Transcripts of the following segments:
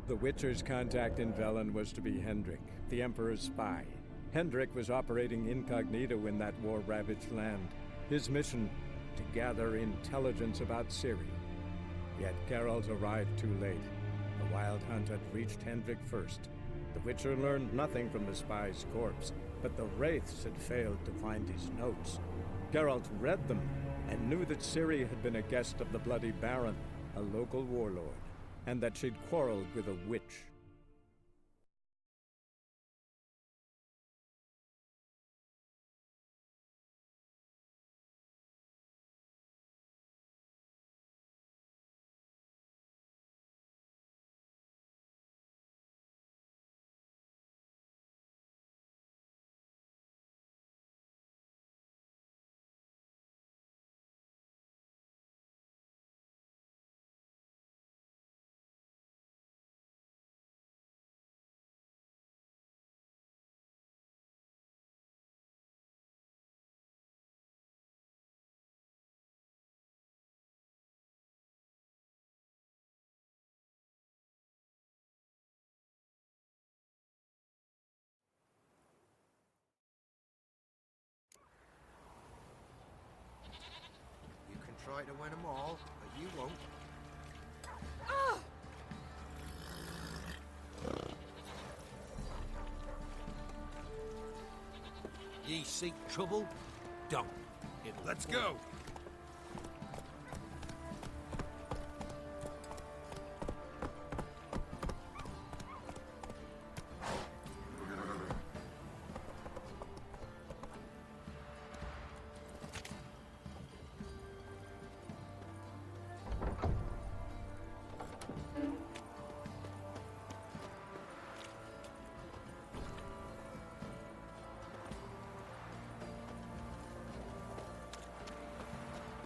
The Witcher's contact in Velen was to be Hendrik, the Emperor's spy. Hendrik was operating incognito in that war-ravaged land. His mission, to gather intelligence about Ciri. Yet Geralt arrived too late. The Wild Hunt had reached Hendrik first. The Witcher learned nothing from the spy's corpse, but the Wraiths had failed to find his notes. Geralt read them and knew that Ciri had been a guest of the Bloody Baron, a local warlord, and that she'd quarreled with a witch. Try to win them all, but you won't. Ye seek trouble? Don't. Let's go!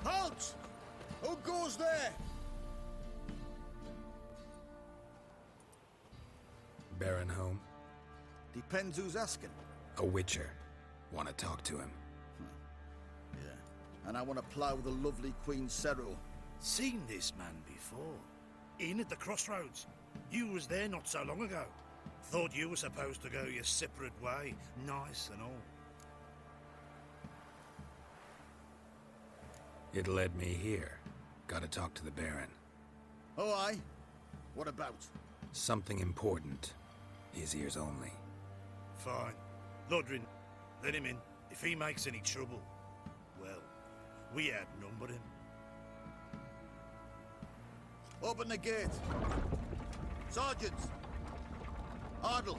Halt! Who goes there? Baron home? Depends who's asking. A Witcher. Want to talk to him? Yeah, and I want to plough the lovely Queen Cero. Seen this man before. In at the crossroads. You was there not so long ago. Thought you were supposed to go your separate way, nice and all. It led me here. Gotta talk to the Baron. Oh, aye? What about? Something important. His ears only. Fine. Lodrin, let him in. If he makes any trouble, well, we outnumber him. Open the gate. Sergeants! Ardle!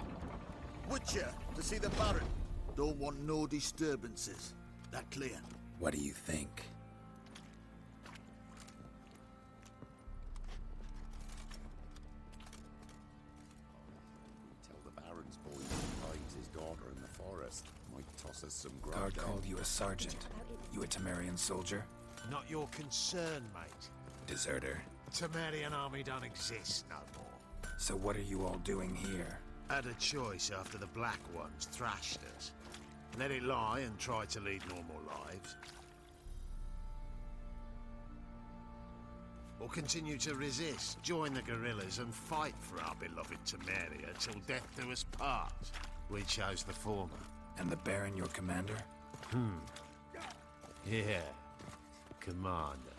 Witcher, to see the Baron. Don't want no disturbances. That clear? What do you think? Tell the Baron's boy he hides his daughter in the forest. Might toss us some grub. Guard called you a sergeant. You a Temerian soldier? Not your concern, mate. Deserter. Temerian army don't exist no more. So what are you all doing here? Had a choice after the Black Ones thrashed us. Let it lie and try to lead normal lives. Or continue to resist, join the guerrillas and fight for our beloved Temeria till death do us part. We chose the former. And the Baron your commander? Yeah. Commander.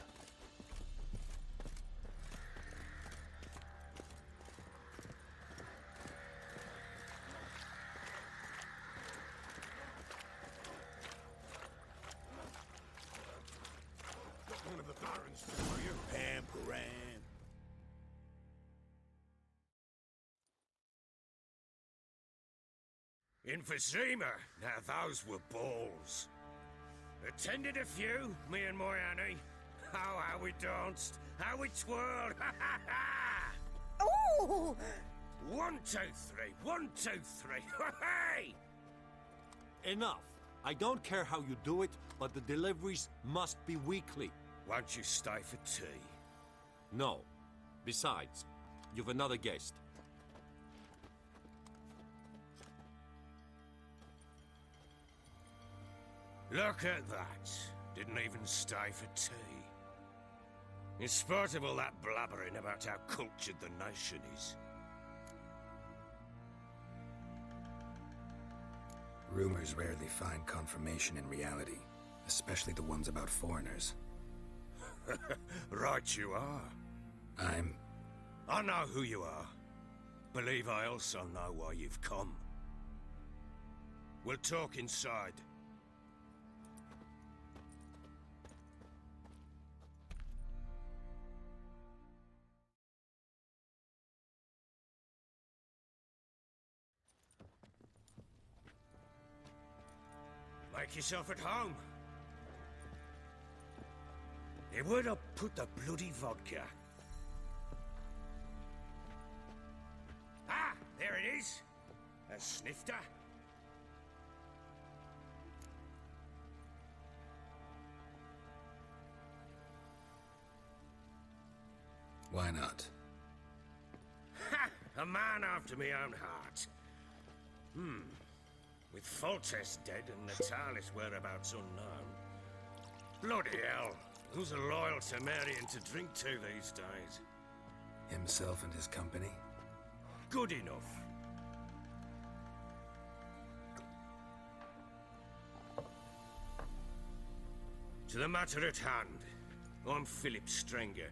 One of the Barons for you. Pamparan. Emphysema. Now those were balls. Attended a few, me and my Annie. Oh, how we danced, how we twirled. Ooh! 1, 2, 3. 1, 2, 3. Hey! Enough. I don't care how you do it, but the deliveries must be weekly. Won't you stay for tea? No. Besides, you've another guest. Look at that. Didn't even stay for tea. In spite of all that blabbering about how cultured the nation is. Rumors rarely find confirmation in reality, especially the ones about foreigners. Right you are. I know who you are. Believe I also know why you've come. We'll talk inside. Make yourself at home. Hey, where'd I put the bloody vodka? Ah, there it is. A snifter. Why not? Ha! A man after my own heart. With Foltest dead and Natalis' whereabouts unknown. Bloody hell. Who's a loyal Temerian to drink to these days? Himself and his company? Good enough. To the matter at hand. I'm Philip Strenger.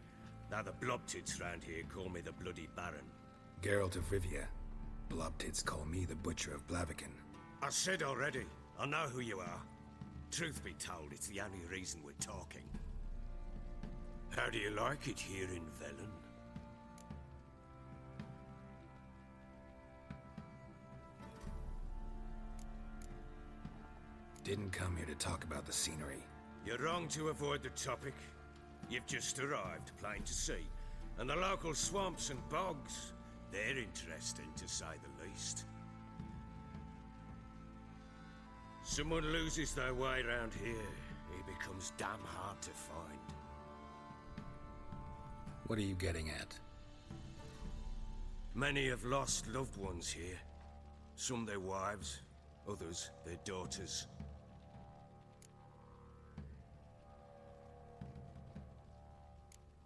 Now the Blobtids round here call me the Bloody Baron. Geralt of Rivia. Blobtids call me the Butcher of Blaviken. I said already, I know who you are. Truth be told, it's the only reason we're talking. How do you like it here in Velen? Didn't come here to talk about the scenery. You're wrong to avoid the topic. You've just arrived, plain to see. And the local swamps and bogs, they're interesting to say the least. Someone loses their way around here, he becomes damn hard to find. What are you getting at? Many have lost loved ones here. Some their wives, others their daughters.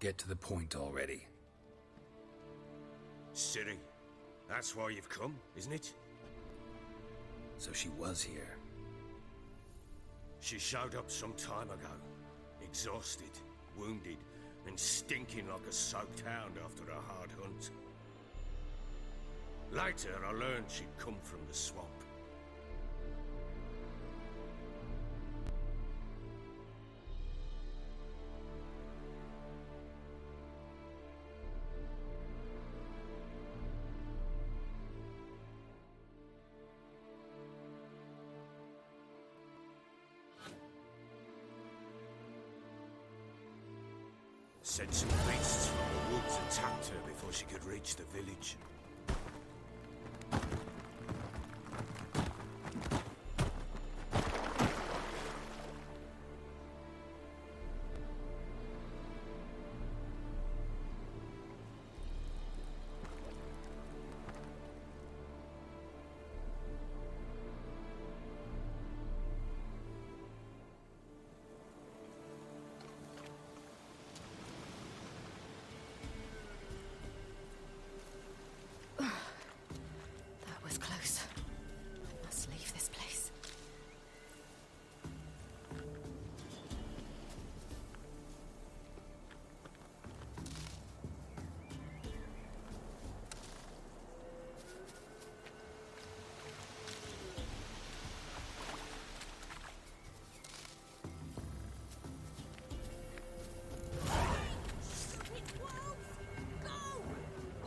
Get to the point already. Ciri, that's why you've come, isn't it? So she was here. She showed up some time ago, exhausted, wounded, and stinking like a soaked hound after a hard hunt. Later, I learned she'd come from the swamp. Said some beasts from the woods attacked her before she could reach the village.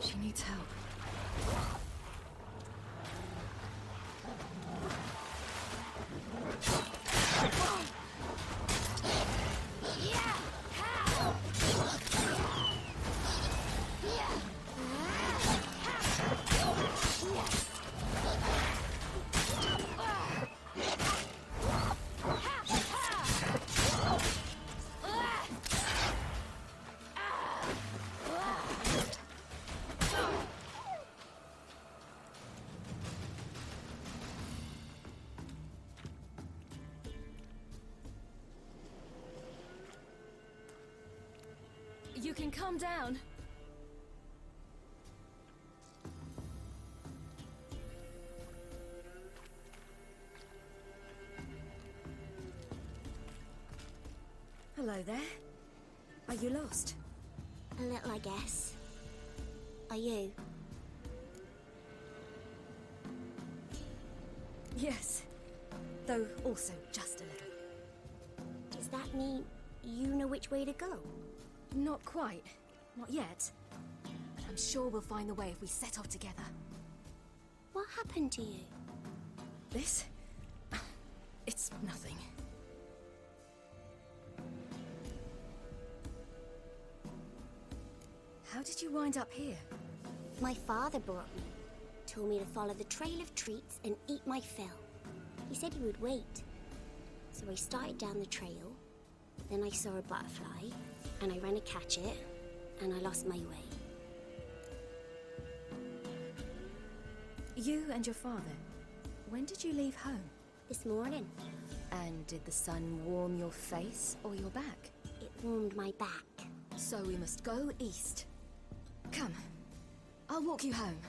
She needs help. You can calm down. Hello there. Are you lost? A little, I guess. Are you? Yes. Though also just a little. Does that mean you know which way to go? Not quite. Not yet. But I'm sure we'll find the way if we set off together. What happened to you? This? It's nothing. How did you wind up here? My father brought me. Told me to follow the trail of treats and eat my fill. He said he would wait. So I started down the trail. Then I saw a butterfly, and I ran to catch it, and I lost my way. You and your father, when did you leave home? This morning. And did the sun warm your face or your back? It warmed my back. So we must go east. Come, I'll walk you home.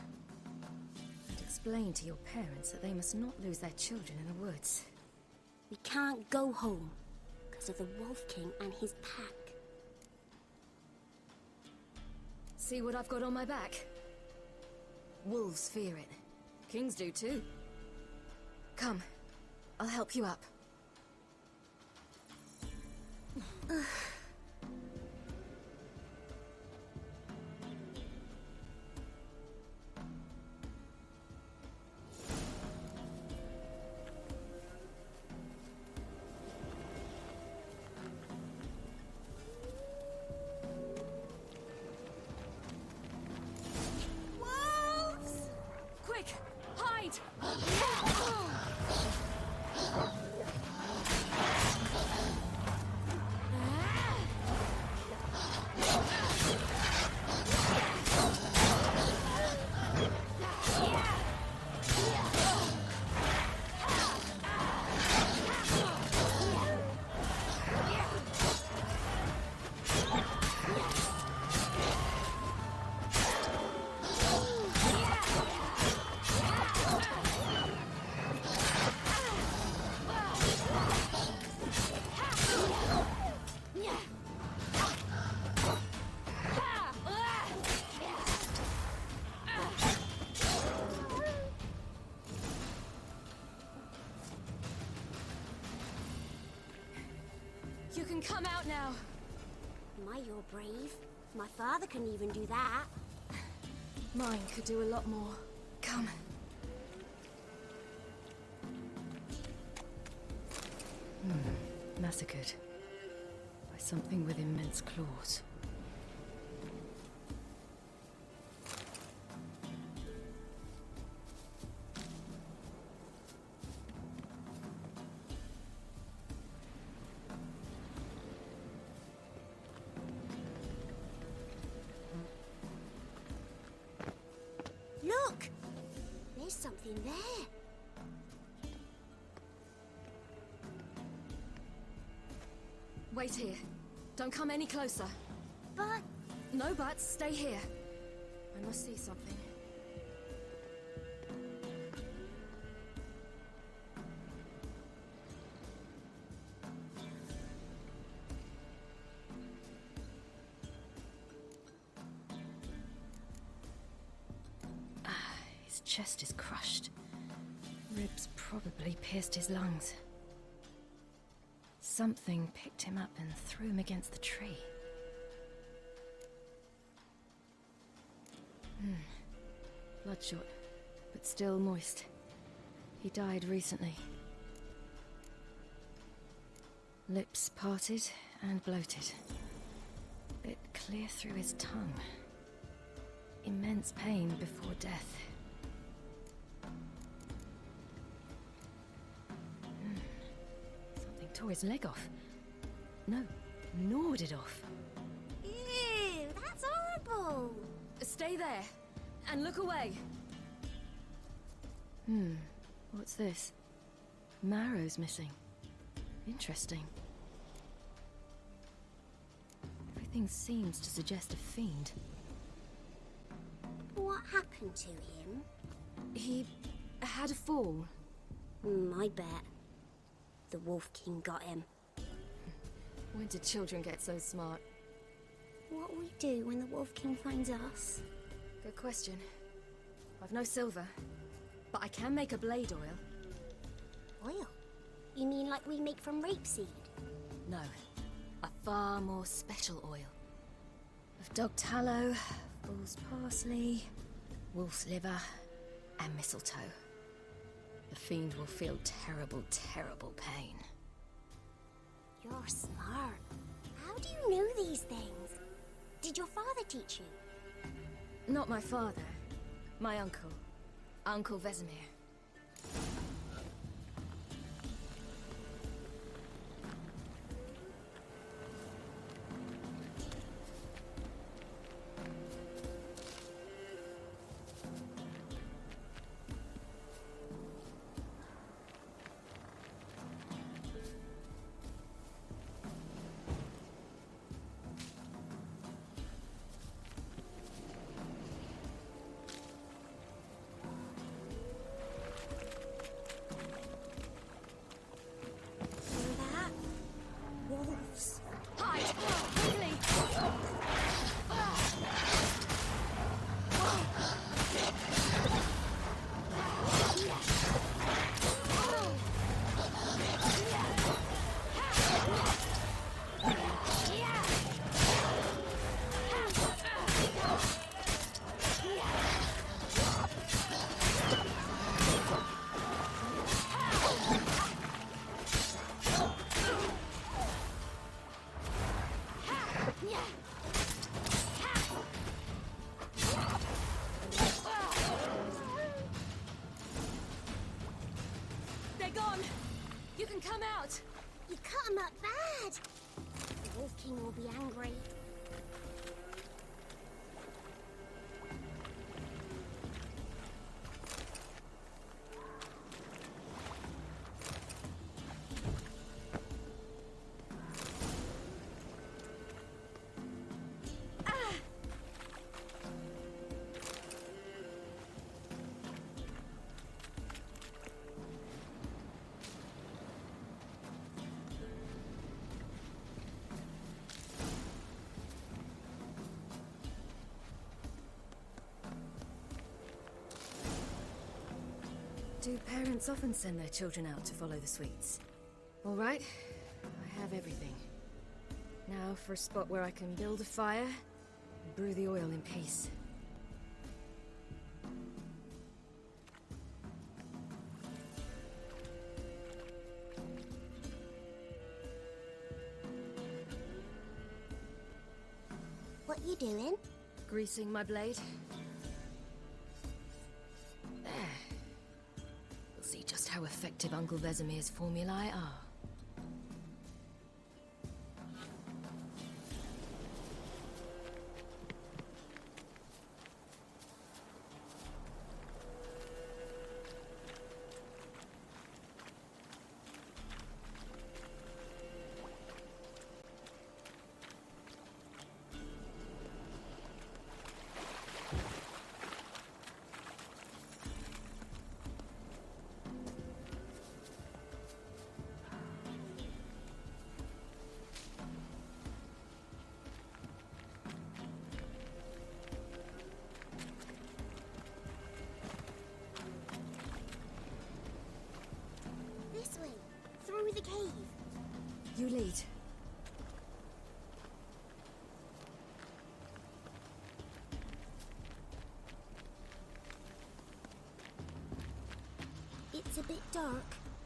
And explain to your parents that they must not lose their children in the woods. We can't go home because of the Wolf King and his pack. See what I've got on my back? Wolves fear it. Kings do too. Come, I'll help you up. You can come out now. My, you're brave. My father couldn't even do that. Mine could do a lot more. Come. Massacred by something with immense claws. Look! There's something there. Wait here. Don't come any closer. But... No buts. Stay here. I must see something. His chest is crushed. Ribs probably pierced his lungs. Something picked him up and threw him against the tree. Bloodshot, but still moist. He died recently. Lips parted and bloated. Bit clear through his tongue. Immense pain before death. Something tore his leg off. No, gnawed it off. Ew, that's horrible. Stay there, and look away. What's this? Marrow's missing. Interesting. Everything seems to suggest a fiend. What happened to him? He had a fall. I bet. The Wolf King got him. When did children get so smart? What will we do when the Wolf King finds us? Good question. I've no silver, but I can make a blade oil. Oil? You mean like we make from rapeseed? No, a far more special oil. Of dog tallow, bull's parsley, wolf's liver, and mistletoe. The fiend will feel terrible, terrible pain. You're smart. How do you know these things? Did your father teach you? Not my father. My uncle. Uncle Vesemir. Come out! You cut him up bad! The Wolf King will be angry. Do parents often send their children out to follow the sweets? All right, I have everything. Now for a spot where I can build a fire and brew the oil in peace. What you doing? Greasing my blade. There. We'll see just how effective Uncle Vesemir's formulae are. This way, through the cave. You lead. It's a bit dark.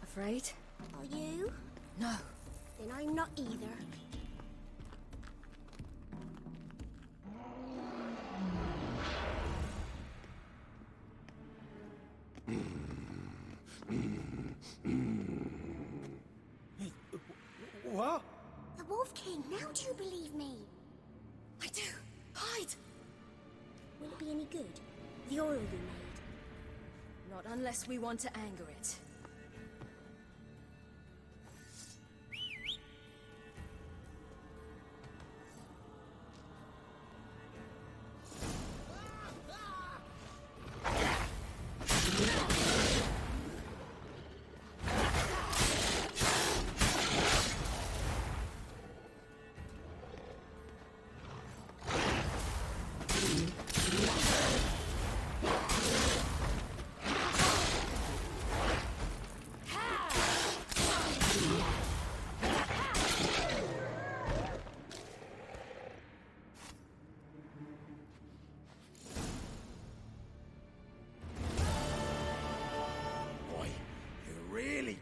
Afraid? Are you? No. Then I'm not either. What? The Wolf King, now do you believe me? I do. Hide! Will it be any good? The oil you made? Not unless we want to anger it.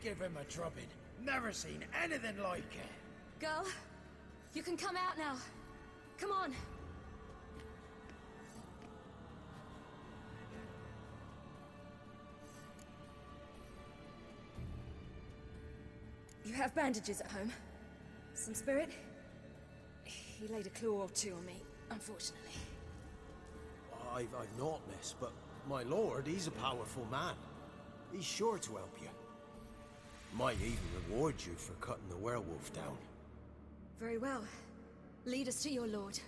Give him a drubbing. Never seen anything like it. Girl, you can come out now. Come on. You have bandages at home? Some spirit? He laid a claw or two on me, unfortunately. I've not, miss, but my lord, he's a powerful man. He's sure to help you. Might even reward you for cutting the werewolf down. Very well. Lead us to your lord.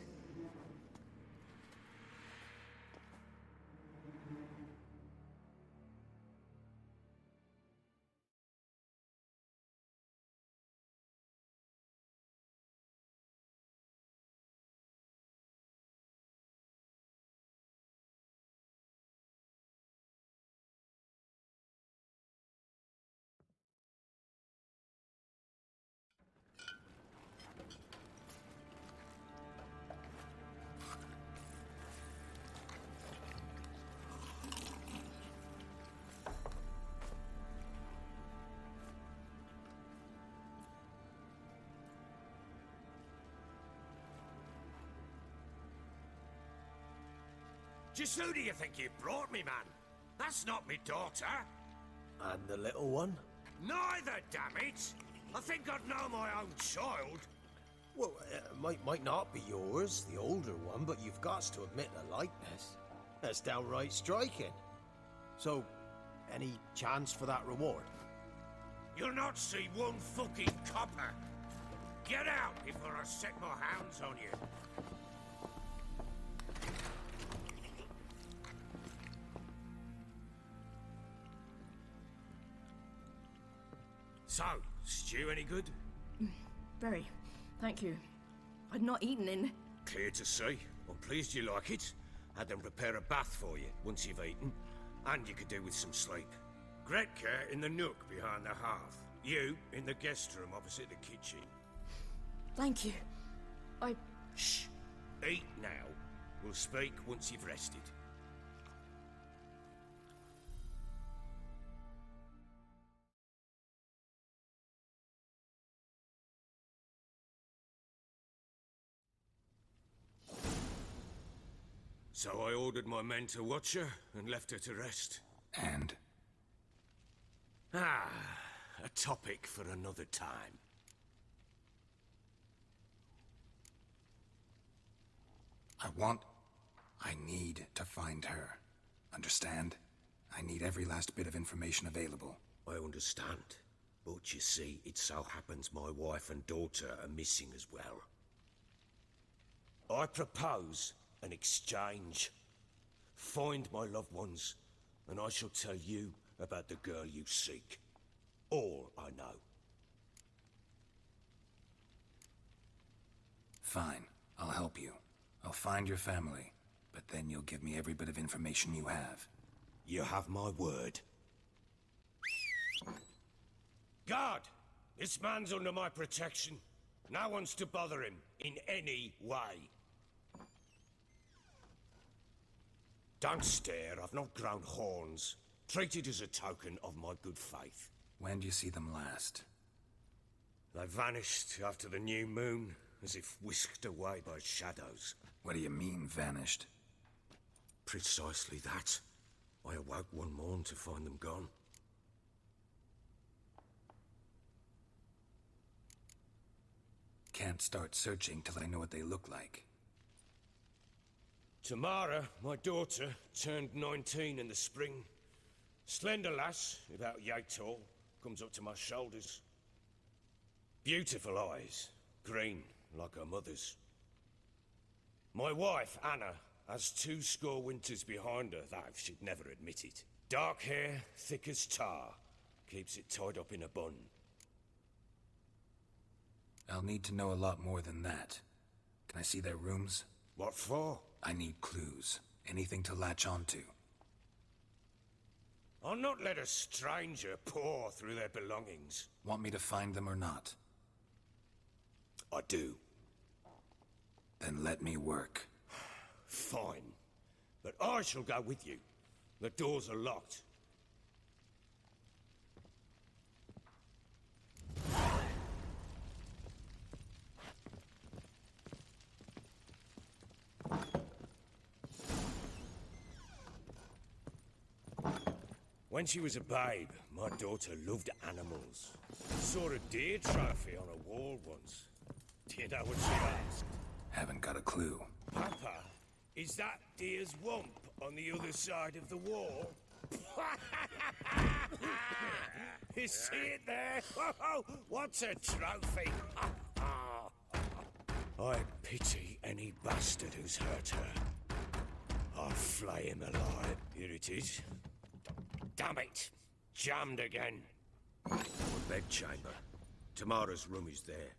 Just who do you think you brought me, man? That's not me daughter. And the little one? Neither, damn it! I think I'd know my own child. Well, might not be yours, the older one, but you've got to admit the likeness. That's downright striking. So, any chance for that reward? You'll not see one fucking copper. Get out before I set my hounds on you. So, stew any good? Very. Thank you. I'd not eaten in... Clear to see. I'm pleased you like it. Had them prepare a bath for you once you've eaten. And you could do with some sleep. Gretka in the nook behind the hearth. You in the guest room opposite the kitchen. Thank you. Shh. Eat now. We'll speak once you've rested. So I ordered my men to watch her and left her to rest. And? A topic for another time. I need to find her. Understand? I need every last bit of information available. I understand. But you see, it so happens my wife and daughter are missing as well. I propose an exchange. Find my loved ones, and I shall tell you about the girl you seek. All I know. Fine, I'll help you. I'll find your family, but then you'll give me every bit of information you have. You have my word. Guard! This man's under my protection. No one's to bother him in any way. Don't stare, I've not grown horns. Treat it as a token of my good faith. When do you see them last? They vanished after the new moon, as if whisked away by shadows. What do you mean, vanished? Precisely that. I awoke one morn to find them gone. Can't start searching till I know what they look like. Tamara, my daughter, turned 19 in the spring. Slender lass, about yay tall, comes up to my shoulders. Beautiful eyes, green like her mother's. My wife, Anna, has 20 winters behind her, though she'd never admit it. Dark hair, thick as tar, keeps it tied up in a bun. I'll need to know a lot more than that. Can I see their rooms? What for? I need clues. Anything to latch onto. I'll not let a stranger pore through their belongings. Want me to find them or not? I do. Then let me work. Fine. But I shall go with you. The doors are locked. When she was a babe, my daughter loved animals. Saw a deer trophy on a wall once. Do you know what she asked? Haven't got a clue. Papa, is that deer's wump on the other side of the wall? You see it there? What's a trophy? I pity any bastard who's hurt her. I'll flay him alive. Here it is. Damn it! Jammed again. Our bedchamber. Tamara's room is there.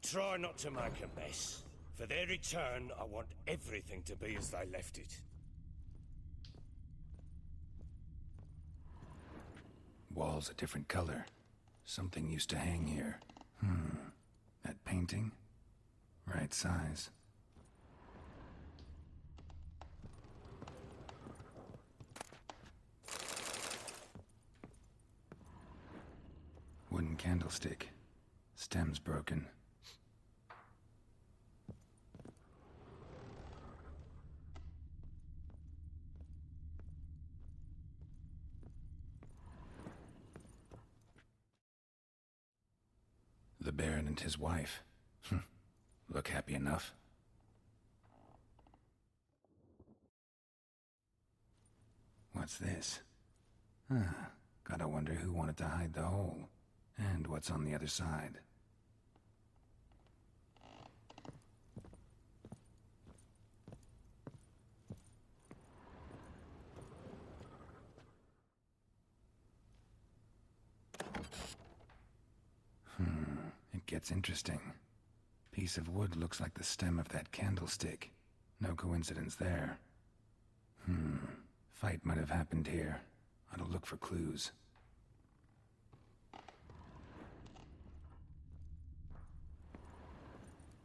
Try not to make a mess. For their return, I want everything to be as they left it. Wall's a different color. Something used to hang here. That painting? Right size. Wooden candlestick. Stem's broken. The Baron and his wife. Look happy enough. What's this? Gotta wonder who wanted to hide the hole. And what's on the other side. It gets interesting. Piece of wood looks like the stem of that candlestick. No coincidence there. Fight might have happened here. I'll look for clues.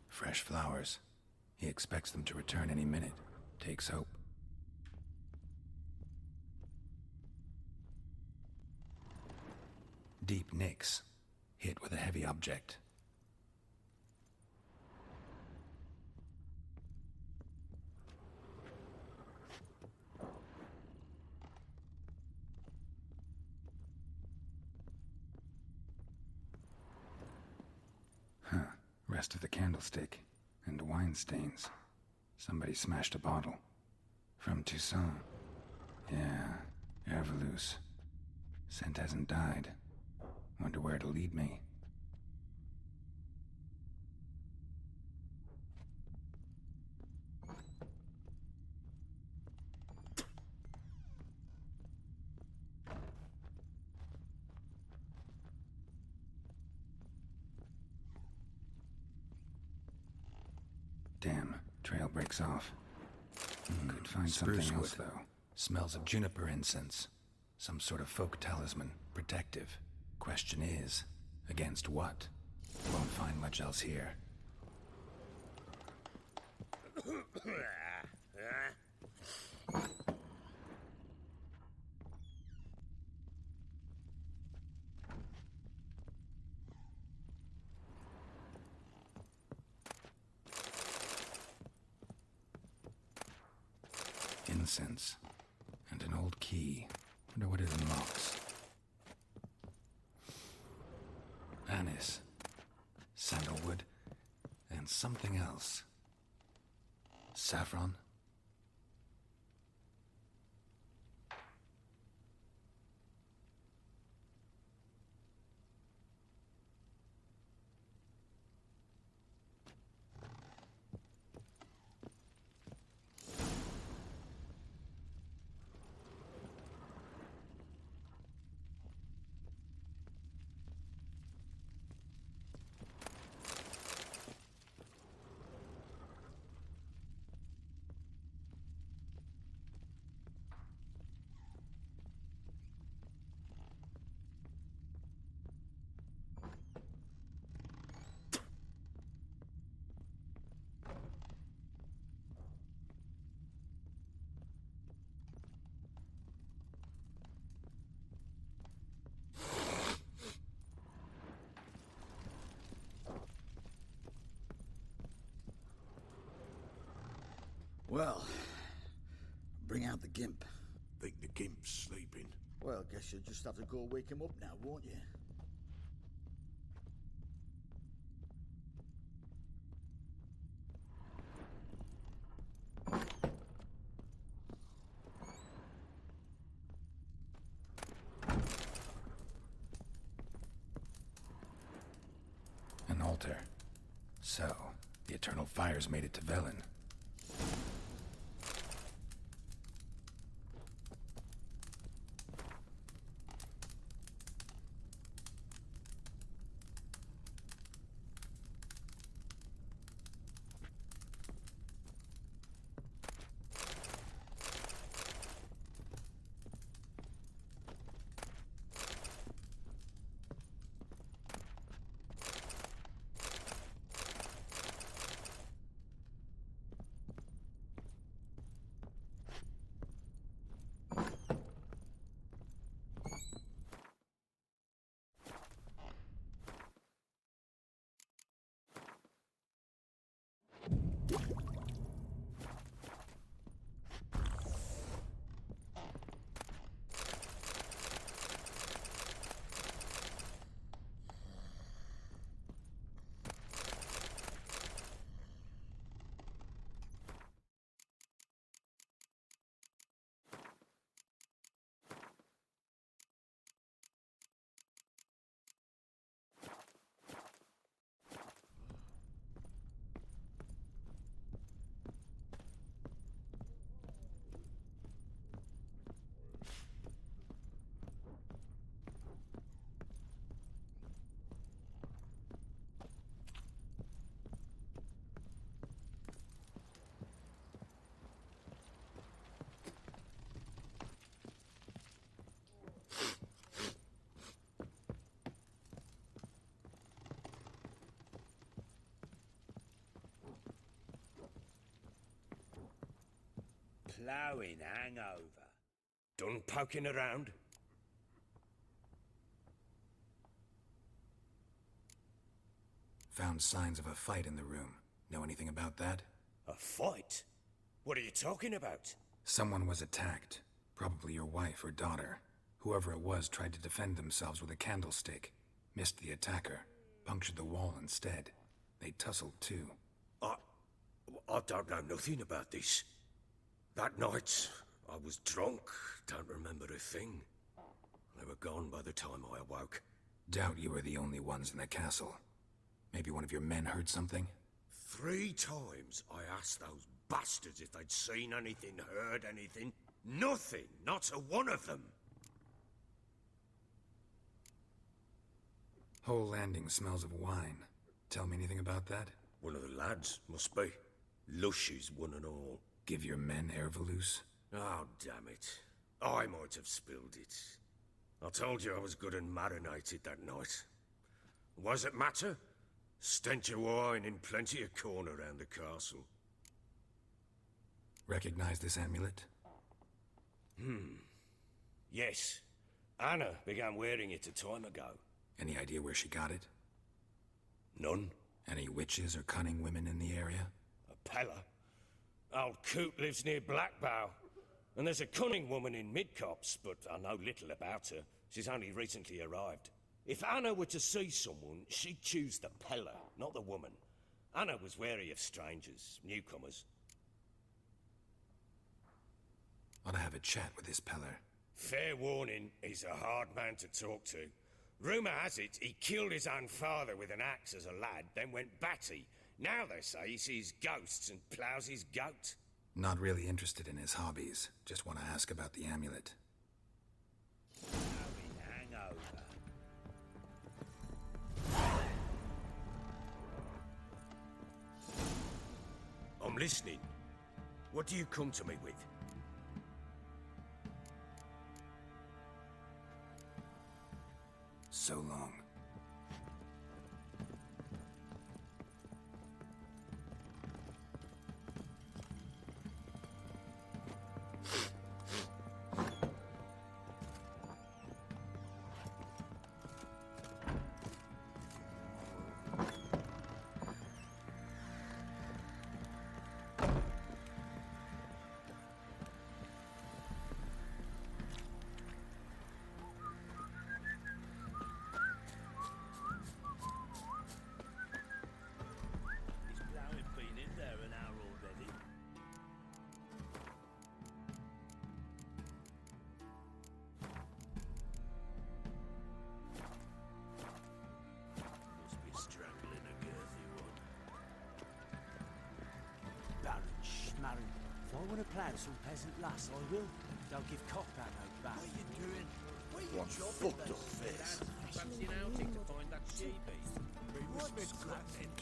Fresh flowers. He expects them to return any minute. Takes hope. Deep nicks. Hit with a heavy object. Rest of the candlestick. And wine stains. Somebody smashed a bottle. From Toussaint. Yeah, Herveloos. Scent hasn't died. Wonder where it'll lead me. Damn, trail breaks off. Could find something else, though. Smells of juniper incense. Some sort of folk talisman. Protective. Question is, against what? Won't find much else here. Incense. And an old key. Wonder what it unlocks. Anise. Sandalwood. And something else. Saffron? Well, bring out the gimp. Think the gimp's sleeping. Well, guess you'll just have to go wake him up now, won't you? An altar. So, the Eternal Fires made it to Velen. Ploughing hangover. Done poking around? Found signs of a fight in the room. Know anything about that? A fight? What are you talking about? Someone was attacked. Probably your wife or daughter. Whoever it was tried to defend themselves with a candlestick. Missed the attacker. Punctured the wall instead. They tussled too. I don't know nothing about this. That night, I was drunk, don't remember a thing. They were gone by the time I awoke. Doubt you were the only ones in the castle. Maybe one of your men heard something? 3 times I asked those bastards if they'd seen anything, heard anything. Nothing, not a one of them. Whole landing smells of wine. Tell me anything about that? One of the lads, must be. Lushes, one and all. Give your men Airvalus? Oh, damn it. I might have spilled it. I told you I was good and marinated that night. What does it matter? Stench of wine in plenty of corn around the castle. Recognize this amulet? Yes. Anna began wearing it a time ago. Any idea where she got it? None. Any witches or cunning women in the area? A Pella? Old Coot lives near Blackbow. And there's a cunning woman in Midcopse, but I know little about her. She's only recently arrived. If Anna were to see someone, she'd choose the Pella, not the woman. Anna was wary of strangers, newcomers. Ought to have a chat with this Peller. Fair warning, he's a hard man to talk to. Rumour has it he killed his own father with an axe as a lad, then went batty. Now they say he sees ghosts and ploughs his goat. Not really interested in his hobbies. Just want to ask about the amulet. Hangover. I'm listening. What do you come to me with? So long. want to plough some peasant lass, I will. Don't give cock that no back. What are you doing? Where you One fucked up face. Fancy an outing to find that sheepy. What's cracking?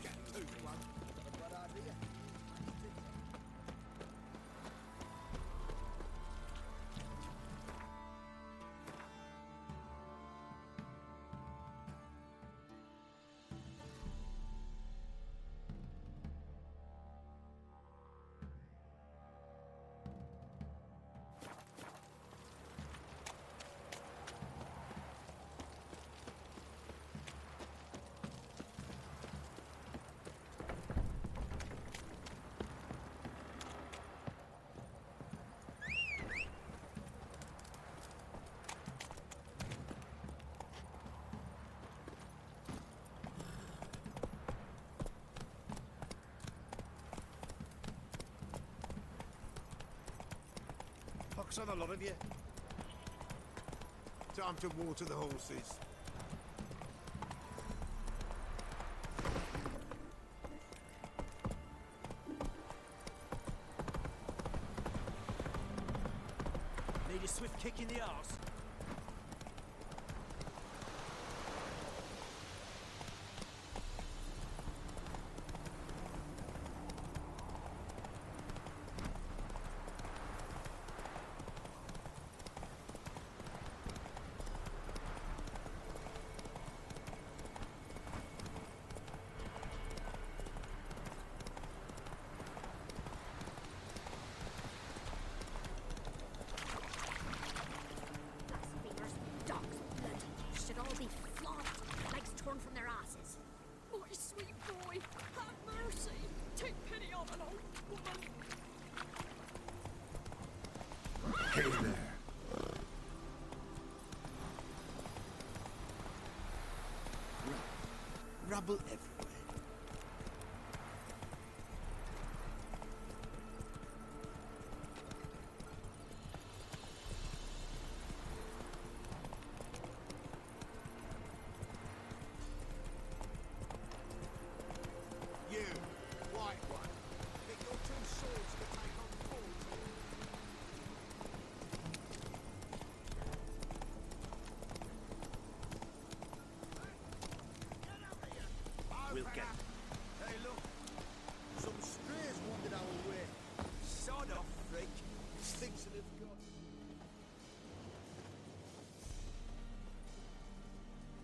Pox on a lot of you. Time to water the horses. Need a swift kick in the arse. From their asses. My sweet boy, have mercy. Take pity on an old woman. Hey there. Rubble everywhere. We'll get. Hey, look. Some strays wandered our way. Sod off, freak. Stinks of God.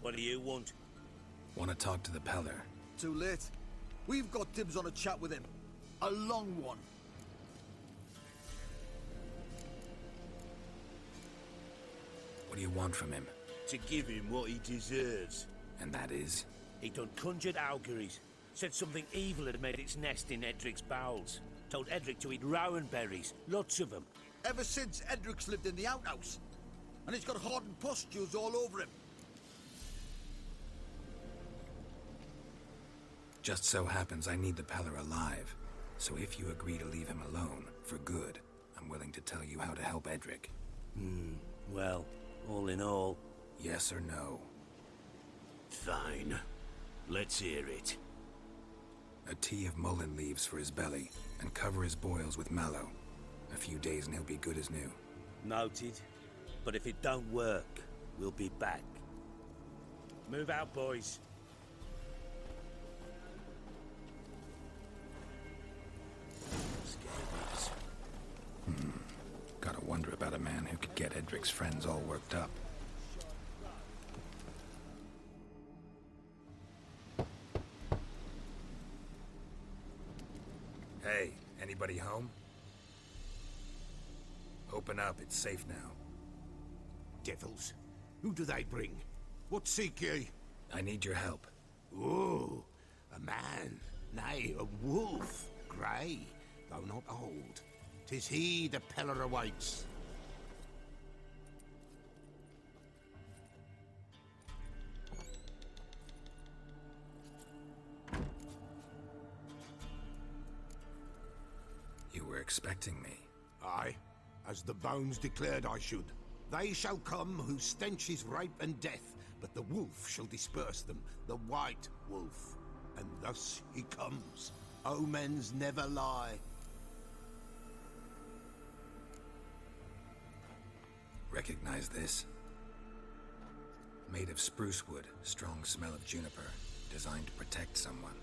What do you want? Want to talk to the Peller. Too late. We've got dibs on a chat with him. A long one. What do you want from him? To give him what he deserves. And that is? He done conjured auguries. Said something evil had made its nest in Edric's bowels. Told Edric to eat rowan berries. Lots of them. Ever since Edric's lived in the outhouse. And he's got hardened pustules all over him. Just so happens I need the Peller alive. So if you agree to leave him alone, for good, I'm willing to tell you how to help Edric. Well, all in all... Yes or no? Fine. Let's hear it. A tea of mullein leaves for his belly, and cover his boils with mallow. A few days and he'll be good as new. Noted. But if it don't work, we'll be back. Move out, boys. Scabies. Gotta wonder about a man who could get Edric's friends all worked up. Hey, anybody home? Open up, it's safe now. Devils. Who do they bring? What seek ye? I need your help. Oh, a man. Nay, a wolf. Grey, though not old. 'Tis he the Peller awaits. You were expecting me. Aye, as the bones declared I should. They shall come whose stench is rape and death, but the wolf shall disperse them, the white wolf. And thus he comes. Omens never lie. Recognize this? Made of spruce wood, strong smell of juniper, designed to protect someone.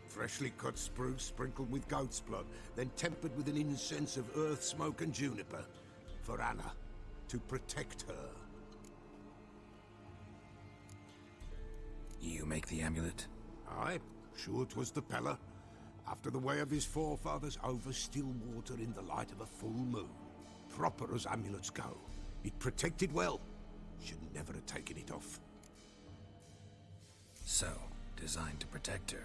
Freshly cut spruce sprinkled with goat's blood, then tempered with an incense of earth, smoke and juniper. For Anna, to protect her. You make the amulet? Aye, sure 'twas the Pella. After the way of his forefathers, over still water in the light of a full moon. Proper as amulets go. It protected well. Should never have taken it off. So, designed to protect her.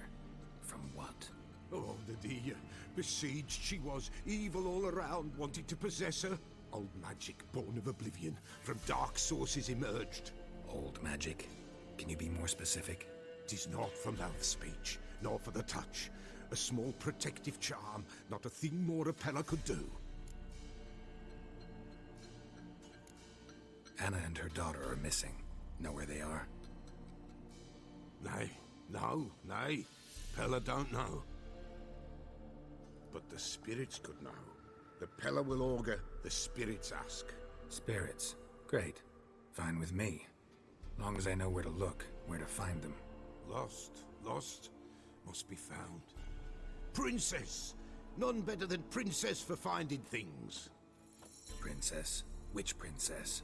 From what? Oh, the besieged she was. Evil all around, wanted to possess her. Old magic, born of oblivion. From dark sources emerged. Old magic? Can you be more specific? 'Tis not for mouth speech, nor for the touch. A small protective charm, not a thing more a Pella could do. Anna and her daughter are missing. Know where they are? Nay, nay. Pella don't know. But the spirits could know. The Pella will augur, the spirits ask. Spirits? Great. Fine with me. Long as I know where to look, where to find them. Lost, must be found. Princess! None better than Princess for finding things. Princess? Which princess?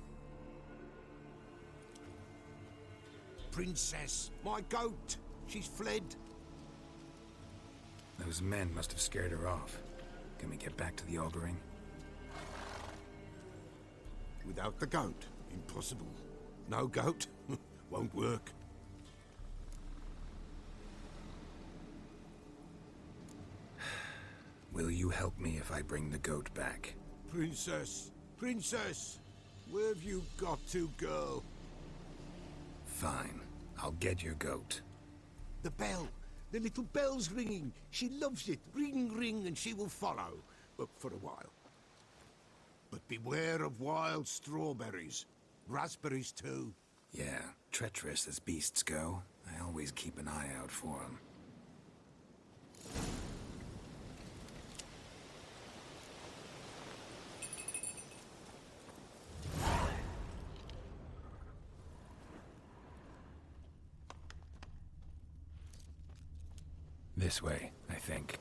Princess, my goat! She's fled. Those men must have scared her off. Can we get back to the auguring? Without the goat, impossible. No goat, won't work. Will you help me if I bring the goat back? Princess! Where have you got to, girl? Fine. I'll get your goat. The bell! The little bell's ringing. She loves it. Ring, ring, and she will follow. But for a while. But beware of wild strawberries. Raspberries, too. Yeah, treacherous as beasts go. I always keep an eye out for them. This way, I think.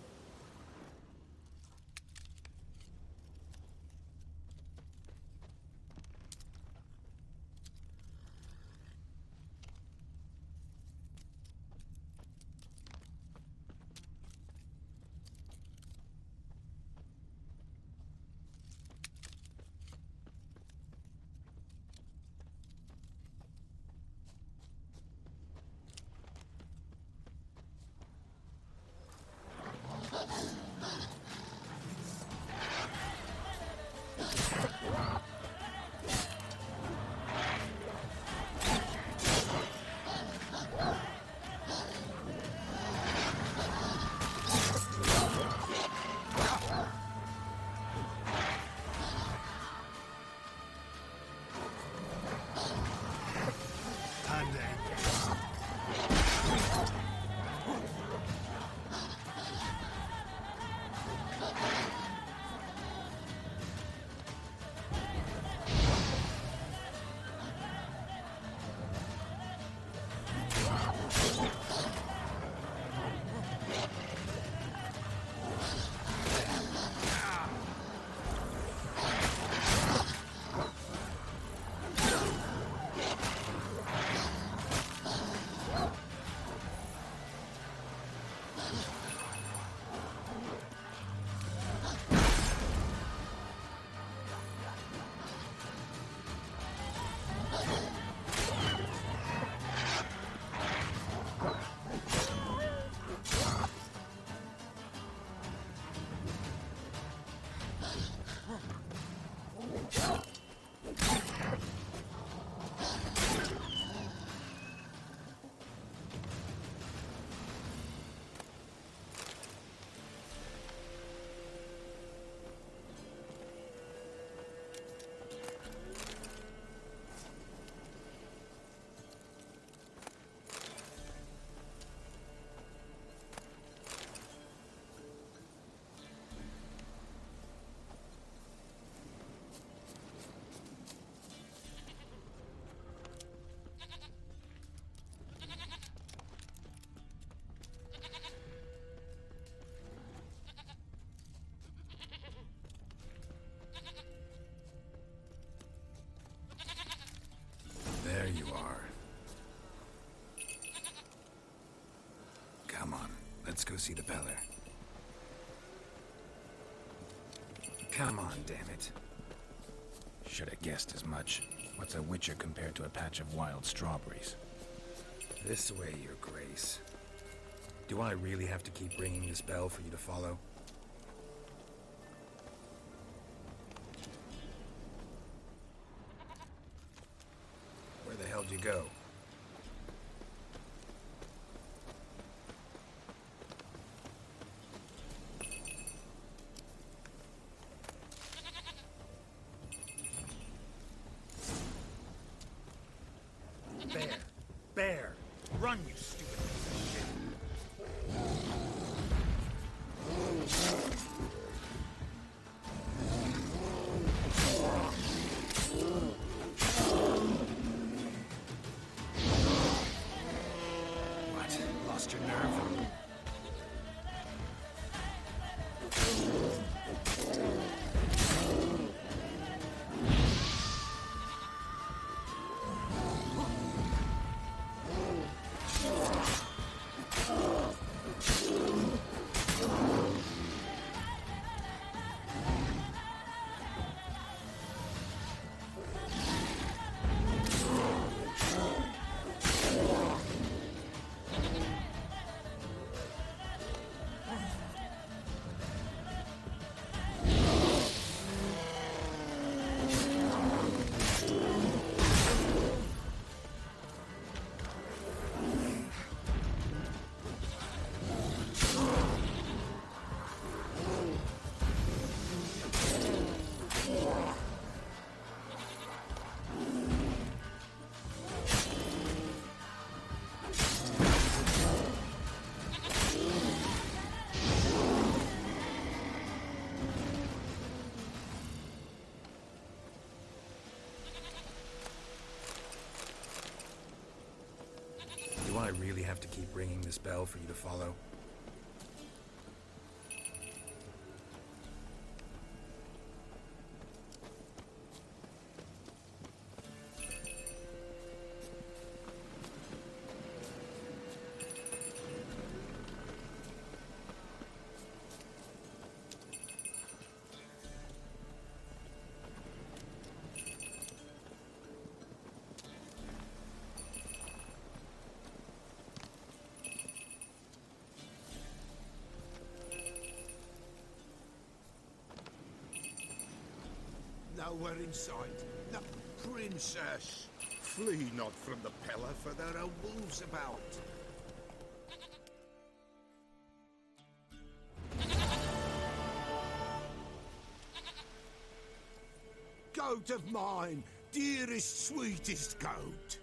Let's go see the Beller. Come on, damn it. Should have guessed as much. What's a witcher compared to a patch of wild strawberries? This way, Your Grace. Do I really have to keep ringing this bell for you to follow? Where the hell'd you go? Bear! Run, you stupid piece of shit! What? Lost your nerve? Do I really have to keep ringing this bell for you to follow? Nowhere in sight. No, princess! Flee not from the Pellar, for there are wolves about. Goat of mine, dearest, sweetest goat.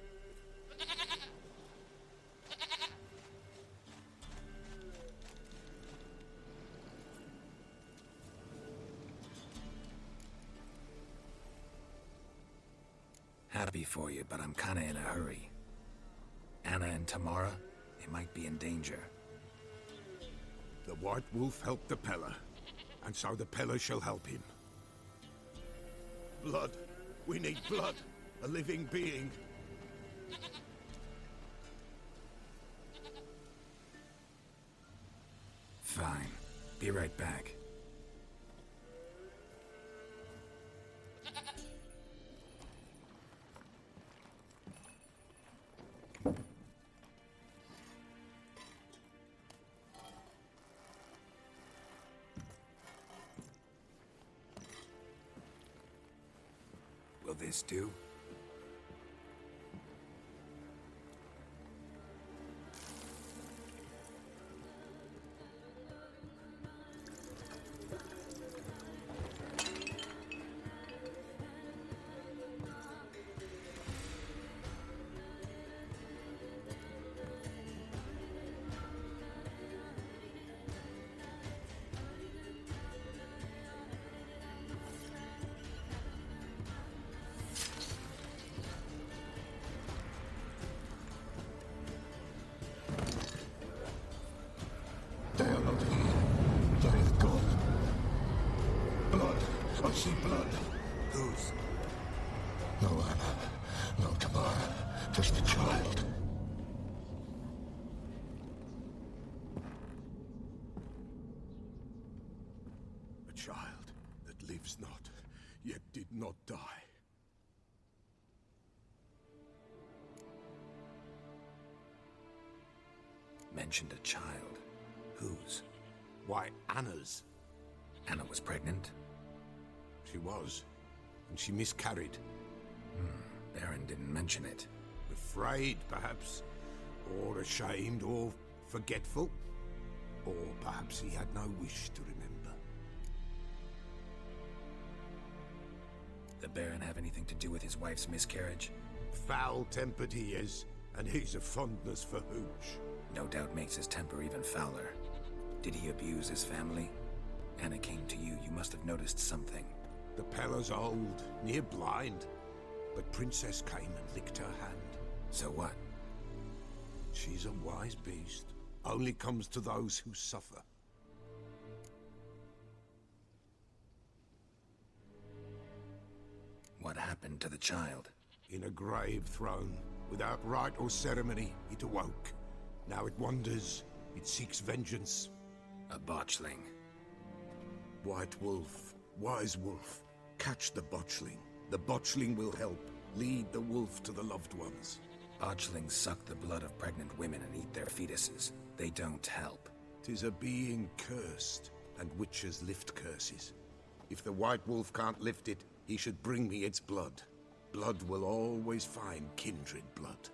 Happy for you, but I'm kinda in a hurry. Anna and Tamara, they might be in danger. The White Wolf helped the Pellar, and so the Pellar shall help him. Blood. We need blood. A living being. Fine. Be right back. Will this do? I see blood. Whose? No Anna, no Tamara, just a child. child that lives not, yet did not die. Mentioned a child. Whose? Why, Anna's. Anna was pregnant? She was, and she miscarried. Baron didn't mention it. Afraid, perhaps, or ashamed, or forgetful. Or perhaps he had no wish to remember. The Baron have anything to do with his wife's miscarriage? Foul-tempered he is, and he's a fondness for hooch. No doubt makes his temper even fouler. Did he abuse his family? Anna came to you. You must have noticed something. The Pella's old, near blind. But Princess came and licked her hand. So what? She's a wise beast. Only comes to those who suffer. What happened to the child? In a grave thrown. Without rite or ceremony, it awoke. Now it wanders. It seeks vengeance. A botchling. White wolf. Wise wolf. Catch the botchling. The botchling will help. Lead the wolf to the loved ones. Botchlings suck the blood of pregnant women and eat their fetuses. They don't help. 'Tis a being cursed, and witches lift curses. If the white wolf can't lift it, he should bring me its blood. Blood will always find kindred blood.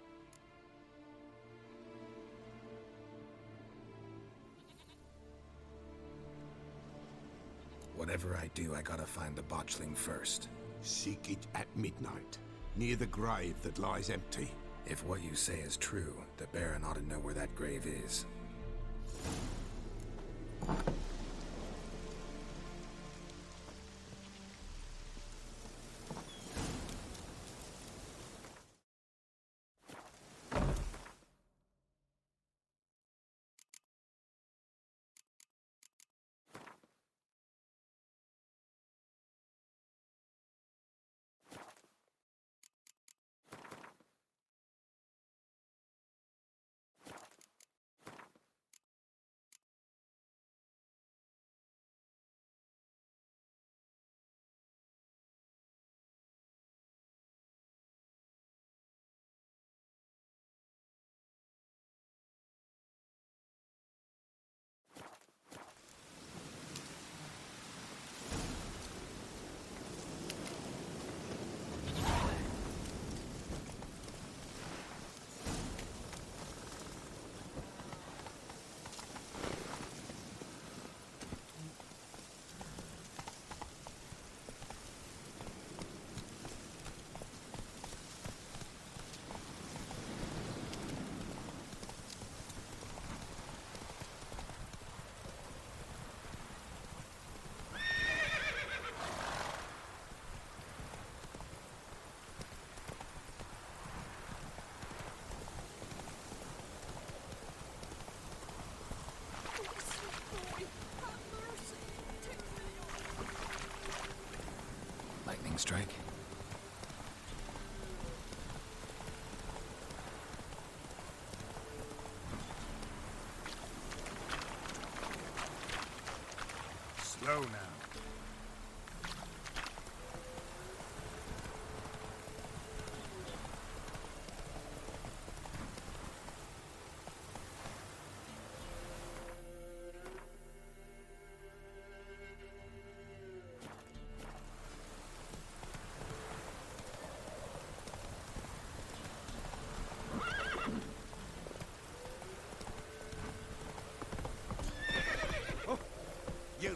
Whatever I do, I gotta find the botchling first. Seek it at midnight, near the grave that lies empty. If what you say is true, the Baron ought to know where that grave is. Lightning strike. Slow now. You.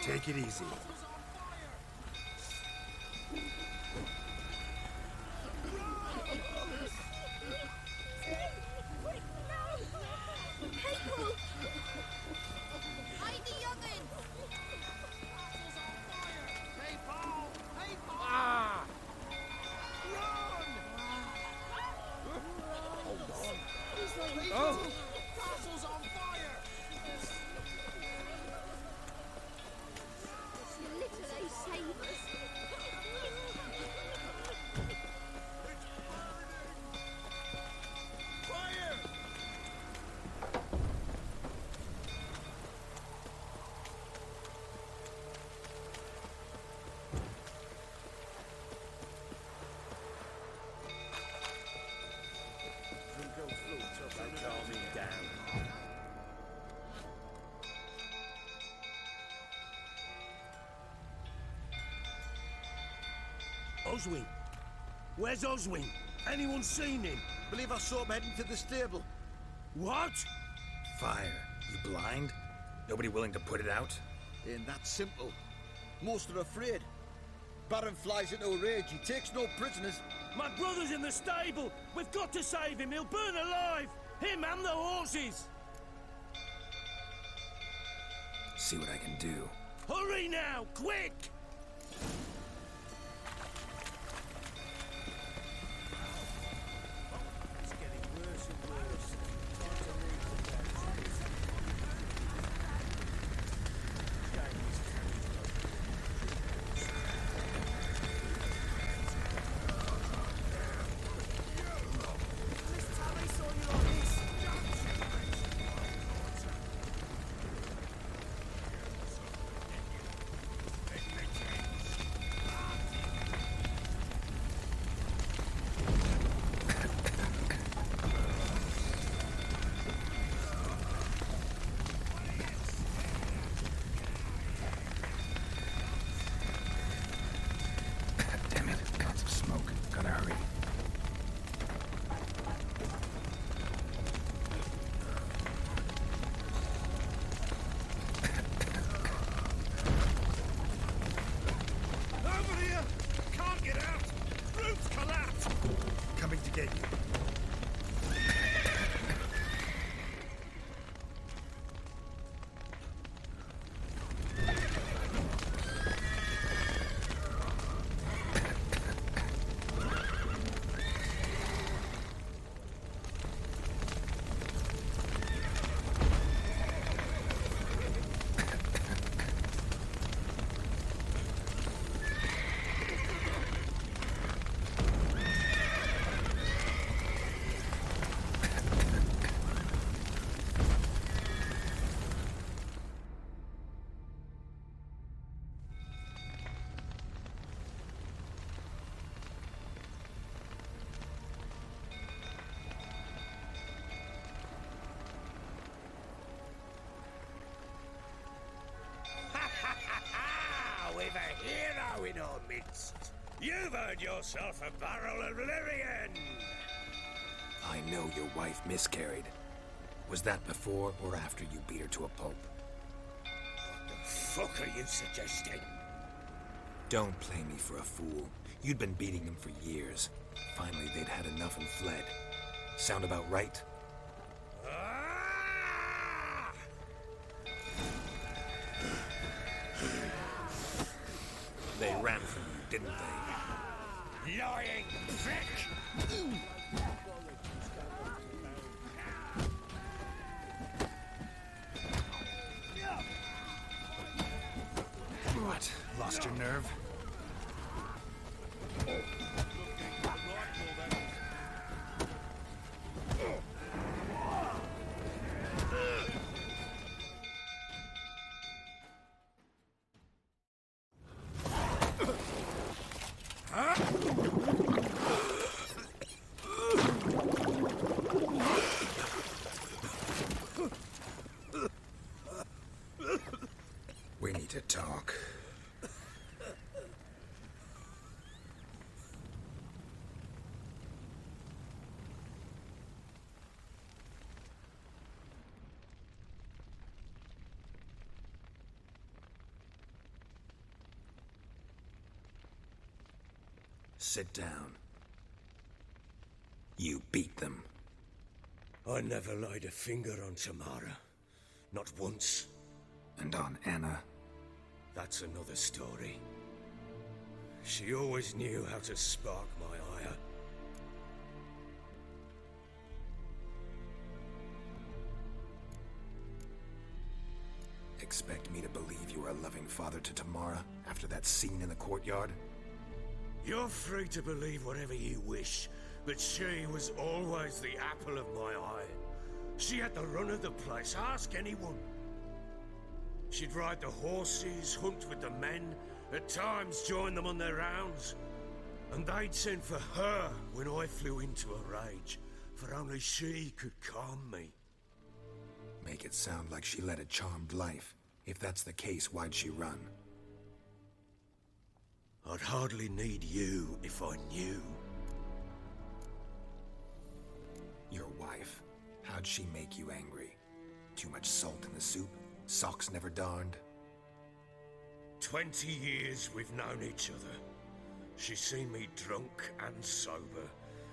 Take it easy. Oswin? Where's Oswin? Anyone seen him? Believe I saw him heading to the stable. What? Fire. You blind? Nobody willing to put it out? Ain't that simple. Most are afraid. Baron flies into a rage. He takes no prisoners. My brother's in the stable. We've got to save him. He'll burn alive. Him and the horses. See what I can do. Hurry now, quick! It's getting worse and worse. Time to leave Miss Tally saw you like this. Damn it, lots of smoke. Gotta hurry. Over here! Can't get out! Roof's collapsed! Coming to get you. We've a hero in our midst. You've earned yourself a barrel of Lyrian. I know your wife miscarried. Was that before or after you beat her to a pulp? What the fuck are you suggesting? Don't play me for a fool. You'd been beating them for years. Finally, they'd had enough and fled. Sound about right? They ran from you, didn't they? Lying prick! What? Lost your nerve? We need to talk. Sit down. You beat them. I never laid a finger on Tamara. Not once. And on Anna? That's another story. She always knew how to spark my ire. Expect me to believe you were a loving father to Tamara after that scene in the courtyard? You're free to believe whatever you wish, but she was always the apple of my eye. She had the run of the place, ask anyone. She'd ride the horses, hunt with the men, at times join them on their rounds. And they'd send for her when I flew into a rage, for only she could calm me. Make it sound like she led a charmed life. If that's the case, why'd she run? I'd hardly need you if I knew. Your wife? How'd she make you angry? Too much salt in the soup? Socks never darned? 20 years we've known each other. She's seen me drunk and sober.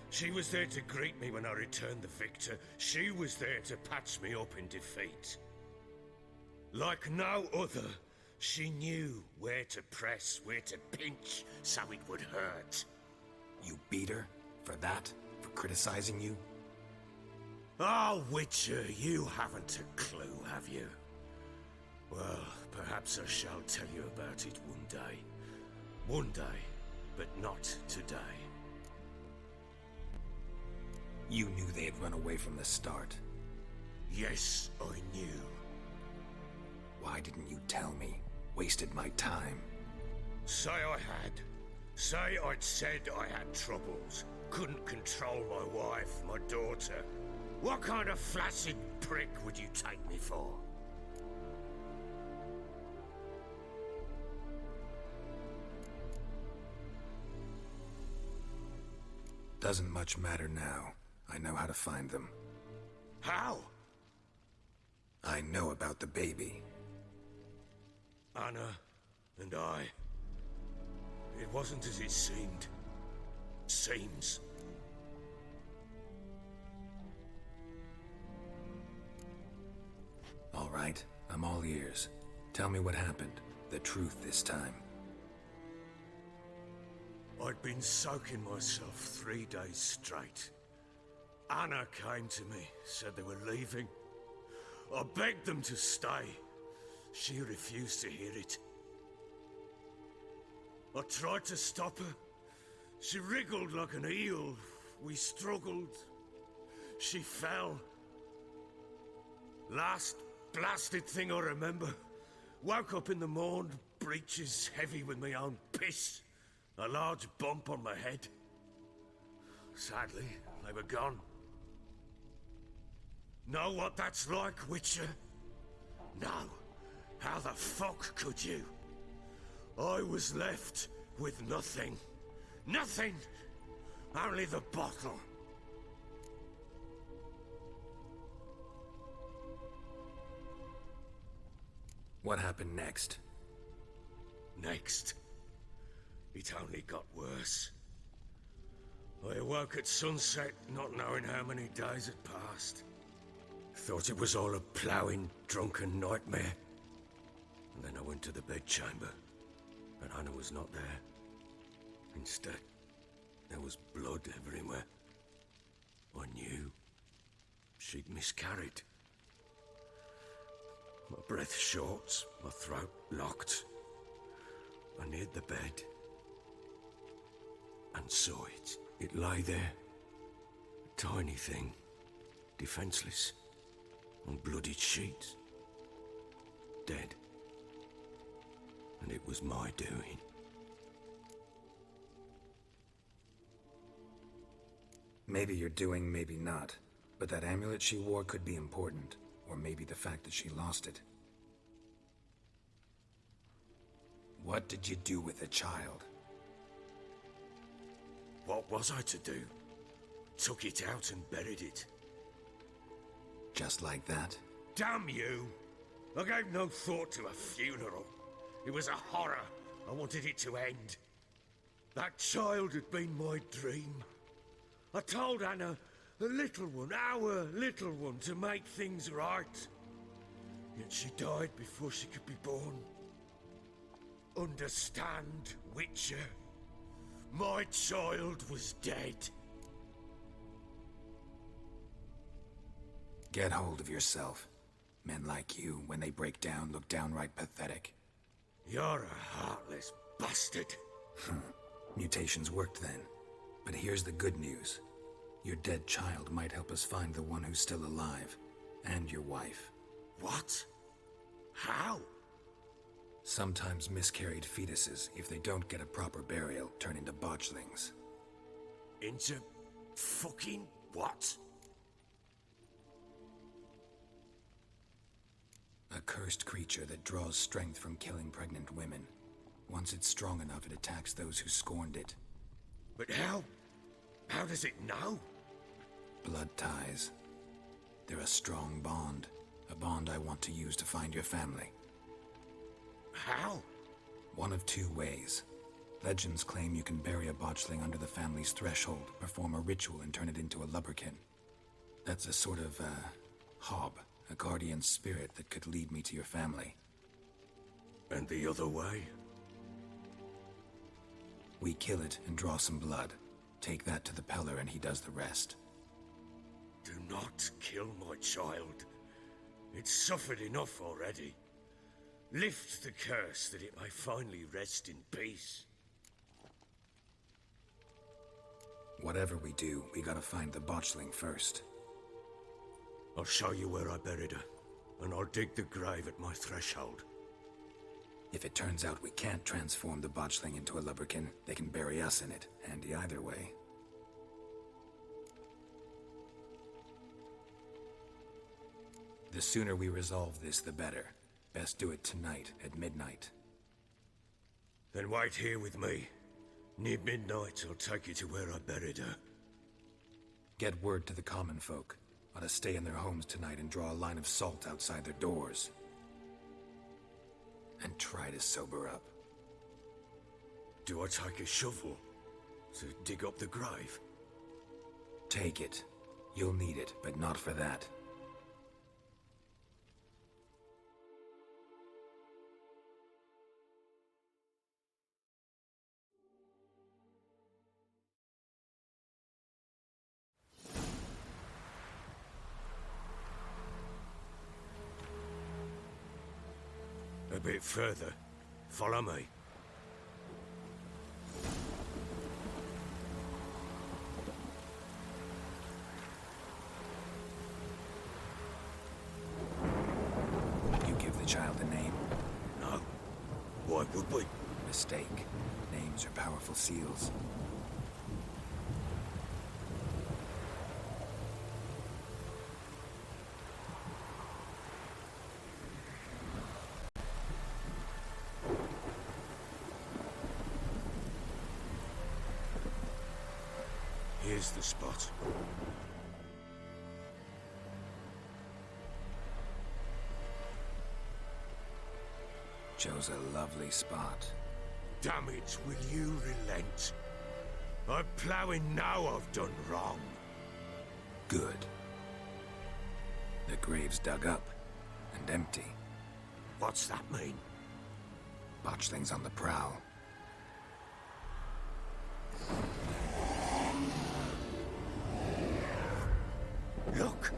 She was there to greet me when I returned the victor. She was there to patch me up in defeat. Like no other, she knew where to press, where to pinch, so it would hurt. You beat her? For that? For criticizing you? Oh, Witcher, you haven't a clue, have you? Well, perhaps I shall tell you about it one day. One day, but not today. You knew they had run away from the start. Yes, I knew. Why didn't you tell me? Wasted my time. Say I had. Say I'd said I had troubles. Couldn't control my wife, my daughter. What kind of flaccid prick would you take me for? Doesn't much matter now. I know how to find them. How? I know about the baby. Anna and I. It wasn't as it seemed. Seems. All right, I'm all ears. Tell me what happened. The truth this time. I'd been soaking myself 3 days straight. Anna came to me, said they were leaving. I begged them to stay. She refused to hear it. I tried to stop her. She wriggled like an eel. We struggled. She fell. Last blasted thing I remember. Woke up in the morn, breeches heavy with my own piss. A large bump on my head. Sadly, they were gone. Know what that's like, Witcher? No. How the fuck could you? I was left with nothing. Nothing! Only the bottle. What happened next? Next? It only got worse. I awoke at sunset, not knowing how many days had passed. Thought it was all a ploughing, drunken nightmare. And then I went to the bedchamber, but Anna was not there. Instead, there was blood everywhere. I knew she'd miscarried. My breath short, my throat locked. I neared the bed and saw it. It lay there, a tiny thing, defenseless, on bloodied sheets, dead. And it was my doing. Maybe you're doing, maybe not. But that amulet she wore could be important. Or maybe the fact that she lost it. What did you do with the child? What was I to do? Took it out and buried it. Just like that? Damn you! I gave no thought to a funeral. It was a horror. I wanted it to end. That child had been my dream. I told Anna, the little one, our little one, to make things right. Yet she died before she could be born. Understand, Witcher? My child was dead. Get hold of yourself. Men like you, when they break down, look downright pathetic. You're a heartless bastard. Mutations worked then. But here's the good news. Your dead child might help us find the one who's still alive. And your wife. What? How? Sometimes miscarried fetuses, if they don't get a proper burial, turn into botchlings. Into fucking what? A cursed creature that draws strength from killing pregnant women. Once it's strong enough, it attacks those who scorned it. But how? How does it know? Blood ties. They're a strong bond. A bond I want to use to find your family. How? One of two ways. Legends claim you can bury a botchling under the family's threshold, perform a ritual, and turn it into a lubberkin. That's a sort of, hob, a guardian spirit that could lead me to your family. And the other way? We kill it and draw some blood. Take that to the Peller and he does the rest. Do not kill my child. It's suffered enough already. Lift the curse that it may finally rest in peace. Whatever we do, we gotta find the botchling first. I'll show you where I buried her, and I'll dig the grave at my threshold. If it turns out we can't transform the botchling into a lubberkin, they can bury us in it. Handy either way. The sooner we resolve this, the better. Best do it tonight, at midnight. Then wait here with me. Near midnight, I'll take you to where I buried her. Get word to the common folk. Ought to stay in their homes tonight and draw a line of salt outside their doors. And try to sober up. Do I take a shovel to dig up the grave? Take it. You'll need it, but not for that. A bit further. Follow me. You give the child a name? No. Why would we? Mistake. Names are powerful seals. Here's the spot. Chose a lovely spot. Damn it, will you relent? I'm ploughing now I've done wrong. Good. The grave's dug up and empty. What's that mean? Botchling's on the prowl. Look!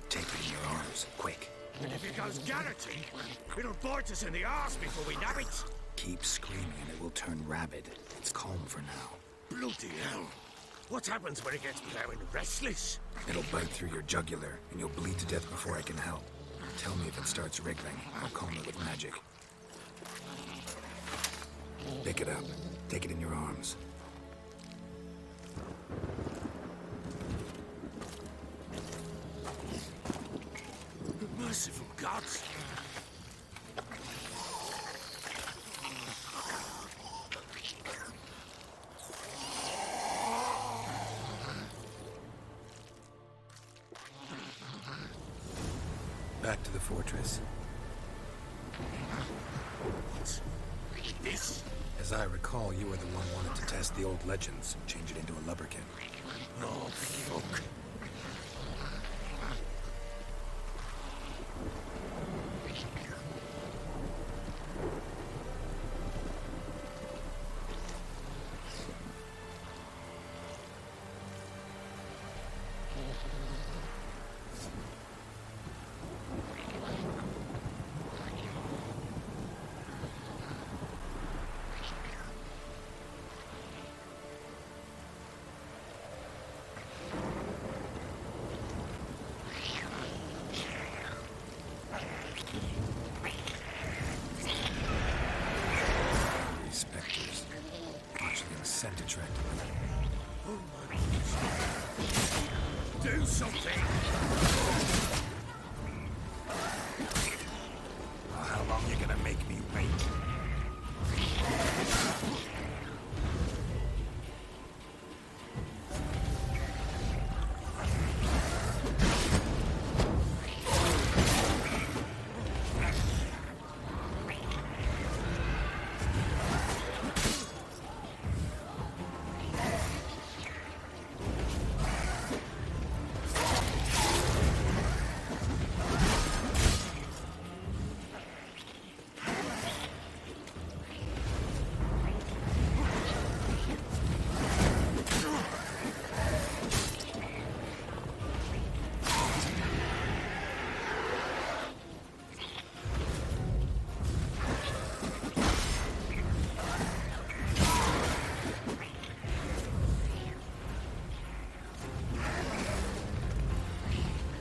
Take it in your arms, quick. And if it goes garroting, it'll bite us in the arse before we nab it. Keep screaming and it will turn rabid. It's calm for now. Bloody hell! What happens when it gets ploughing restless? It'll bite through your jugular, and you'll bleed to death before I can help. Tell me if it starts wriggling. I'll calm it with magic. Pick it up. Take it in your arms. Merciful gods! Back to the fortress. What's this? As I recall, you were the one wanted to test the old legends, change it into a lubberkin. Oh, fuck. scent a trend. Oh my goodness. Do something! Well, how long you gonna make me wait?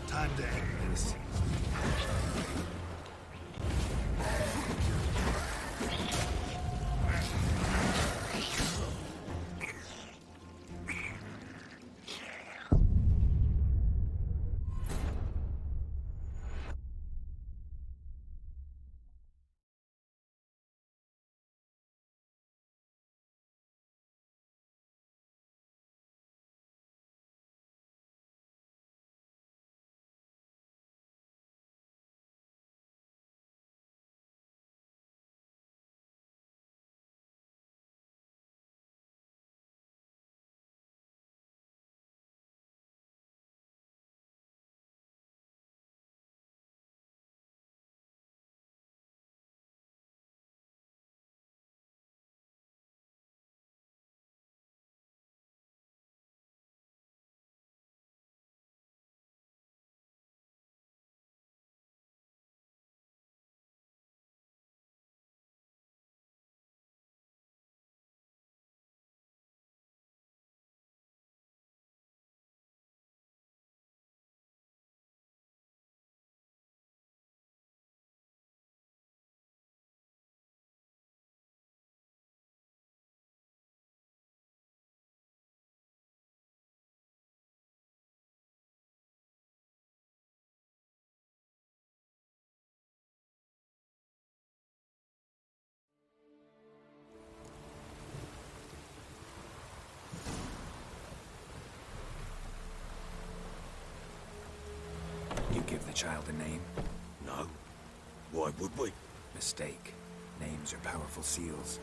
Time to end this. You give the child a name? No. Why would we? Mistake. Names are powerful seals.